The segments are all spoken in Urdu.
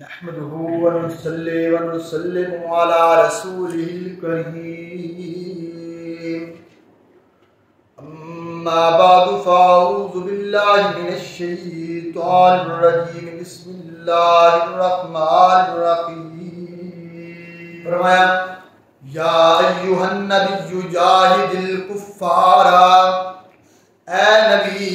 نحمده ونصلي ونسلم على رسوله الكريم أما بعد فأعوذ بالله من الشيطان الرجيم بسم الله الرحمن الرحيم فرمایا یا ایھا النبی جاہد الکفار، اے نبی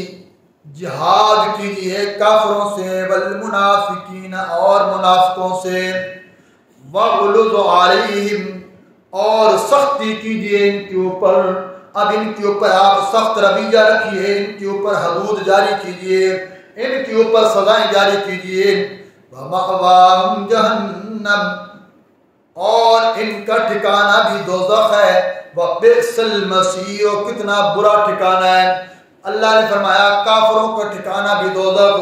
جہاد کیجئے کافروں سے، والمنافقین اور منافقوں سے، وغلظ علیہم اور سختی کیجئے ان کے اوپر۔ اب ان کے اوپر آپ سخت رویہ رکھیے، ان کے اوپر حدود جاری کیجئے، ان کے اوپر سزائیں جاری کیجئے۔ ومأواہم جہنم، اور ان کا ٹھکانہ بھی دوزخ ہے۔ وبئس المصیر، کتنا برا ٹھکانہ ہے۔ اللہ نے فرمایا کافروں کا ٹھکانہ بھی دوزخ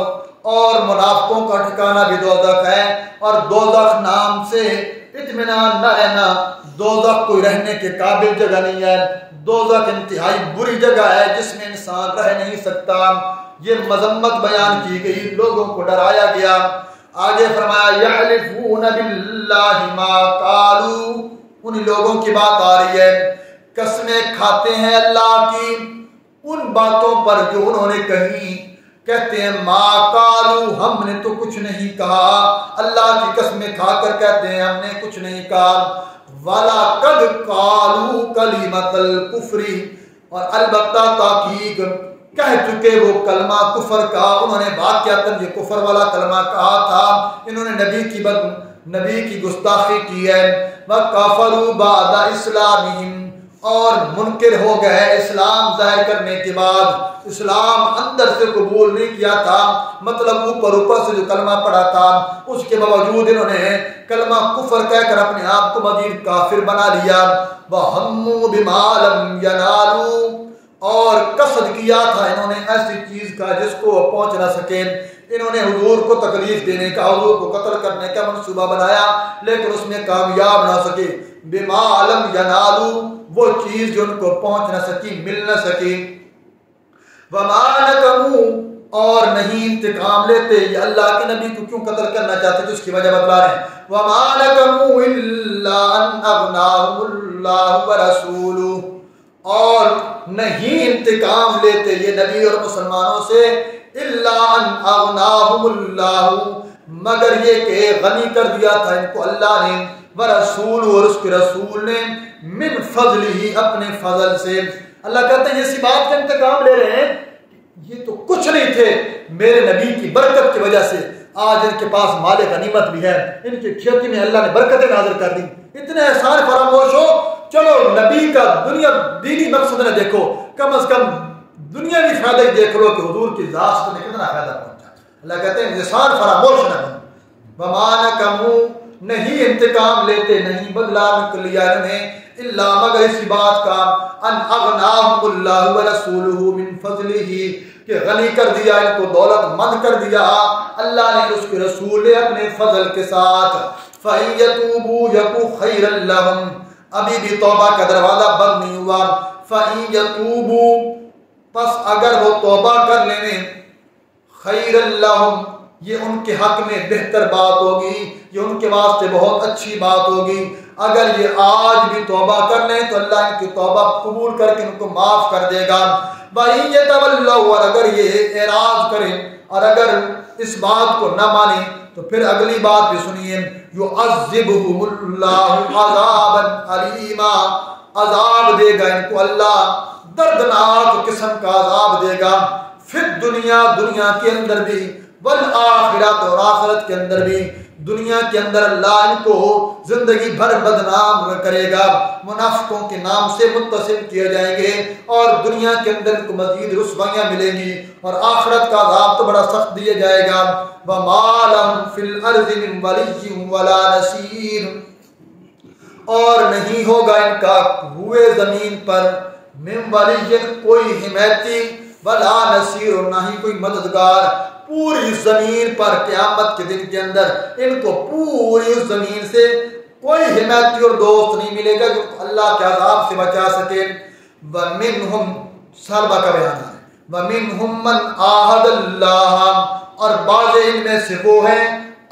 اور منافقوں کا ٹھکانہ بھی دوزخ ہے، اور دوزخ نام سے اطمینان نہ رہنا، دوزخ کوئی رہنے کے قابل جگہ نہیں ہے، دوزخ انتہائی بری جگہ ہے جس میں انسان رہ نہیں سکتا۔ یہ مذمت بیان کی گئی، لوگوں کو ڈرایا گیا۔ آگے فرمایا یحلفون باللہ ما قالوا، ان لوگوں کی بات آ رہی ہے، قسمیں کھاتے ہیں اللہ کی ان باتوں پر جو انہوں نے کہیں، کہتے ہیں ما قالوا، ہم نے تو کچھ نہیں کہا، اللہ کی قسمیں کھا کر کہتے ہیں ہم نے کچھ نہیں کہا۔ وَلَقَدْ قَالُوا كَلِمَةَ الْكُفْرِ، اور البتہ تحقیق کہہ چکے وہ کلمہ کفر کا، انہوں نے واقعتاً یہ کفر والا کلمہ کہا تھا، انہوں نے نبی کی گستاخی کی ہے۔ وَكَفَرُوا بَعْدَ إِسْلَامِهِمْ، اور منکر ہو گئے اسلام ظاہر کرنے کے بعد، اسلام اندر سے قبول نہیں کیا تھا، مطلب اوپر سے جو کلمہ پڑھا تھا اس کے باوجود انہوں نے کلمہ کفر کہہ کر اپنے آپ کو مزید کافر بنا لیا۔ وَهَمُّوا بِمَا لَمْ يَنَالُوا، اور قصد کیا تھا انہوں نے ایسی چیز کا جس کو وہ پہنچ نہ سکے، انہوں نے حضور کو تکلیف دینے کا، حضور کو قتل کرنے کا منصوبہ بنایا لیکن اس میں کامیاب نہ سکے۔ بِمَا لَمْ يَنَالُوا، وہ چیز جو ان کو پہنچ نہ سکی، مل نہ سکی۔ وَمَا نَقَمُوا، اور نہیں انتقام لیتے، یہ اللہ کے نبی کو کیوں قتل کرنا چاہتے تھے اس کی وجہ بتلا رہے ہیں۔ وَمَا نَقَمُوا إِلَّا أَنْ أَغْنَاهُمُ اللَّهُ وَرَسُولُهُ، اور نہیں انتقام لیتے یہ نبی اور مسلمانوں سے، إِلَّا أَنْ أَغْنَاهُمُ اللَّهُ، مگر یہ کہ غنی کر دیا تھا ان کو اللہ نے، ورسول، اور اس کے رسول نے، من فضلہ، اپنے فضل سے۔ اللہ کہتے ہیں یہ اسی بات کا انتقام لے رہے ہیں، یہ تو کچھ نہیں تھے، میرے نبی کی برکت کی وجہ سے آج ان کے پاس مال غنیمت بھی ہے، ان کی کھیتی میں اللہ نے برکتیں نازل کر دی، اتنے احسان فراموش ہو، چلو نبی کا دنیا دینی مقصد نہ دیکھو، کم از کم دنیاوی فائدہ ہی دیکھ لو کہ حضور کی ذات سے کتنا فائدہ پہنچا۔ اللہ کہتے ہیں احسان فراموش نہ بنو۔ وَمَا نَقَمُوا، نہیں انتقام لیتے، نہیں بدلہ لیا انہوں نے، الا مگر اسی بات کا، ان اغناہم اللہ ورسولہ من فضلہ، کہ غنی کر دیا ان کو، دولت مند کر دیا اللہ نے، اس کے رسول نے اپنے فضل کے ساتھ۔ فَإِن يَتُوبُوا يَكُ خَيْرًا لَّهُمْ، ابھی بھی توبہ کا دروازہ بند نہیں ہوا۔ فَإِن يَتُوبُوا، پس اگر وہ توبہ کر لیں، خَيْرًا لَّهُمْ، یہ ان کے حق میں بہتر بات ہوگی، یہ ان کے واسطے بہت اچھی بات ہوگی۔ اگر یہ آج بھی توبہ کر لیں تو اللہ ان کی توبہ قبول کر کے ان کو معاف کر دے گا۔ وَإِن يَتَوَلَّوْا، اور اگر یہ اعراض کریں اور اگر اس بات کو نہ مانیں تو پھر اگلی بات بھی سنیے، يُعَذِّبْهُمُ اللَّهُ عَذَابًا عَلِيمًا، عذاب دے گا ان کو اللہ، دردناک قسم کا عذاب دے گا، فی الدنیا، دنیا کے اندر بھی، والآخرت، اور آخرت کے اندر بھی۔ دنیا کے اندر اللہ ان کو زندگی بھر بدنام کرے گا، منافقوں کے نام سے متصل کیے جائیں گے، اور دنیا کے اندر ان کو مزید رسوائیاں ملیں گی، اور آخرت کا عذاب تو بڑا سخت دیا جائے گا۔ وَمَا لَهُمْ فِي الْأَرْضِ مِنْ وَلِيٍّ وَلَا نَصِيرٍ، اور نہیں ہوگا ان کا ہوئے زمین پر، من وَلِيٍّ، کوئی حمایتی، وَلَا نَصِيرٌ، نہ ہی کوئی مددگار، پوری زمین پر قیامت کے دن کے اندر ان کو پوری اس زمین سے کوئی حمایتی اور دوست نہیں ملے گا جو اللہ کے عذاب سے بچا سکے۔ وَمِنْهُمْ، سالبہ کا بیان ہے، وَمِنْهُمْ مَنْ عَاهَدَ اللَّهَ، اور بعض ان میں سے وہ ہیں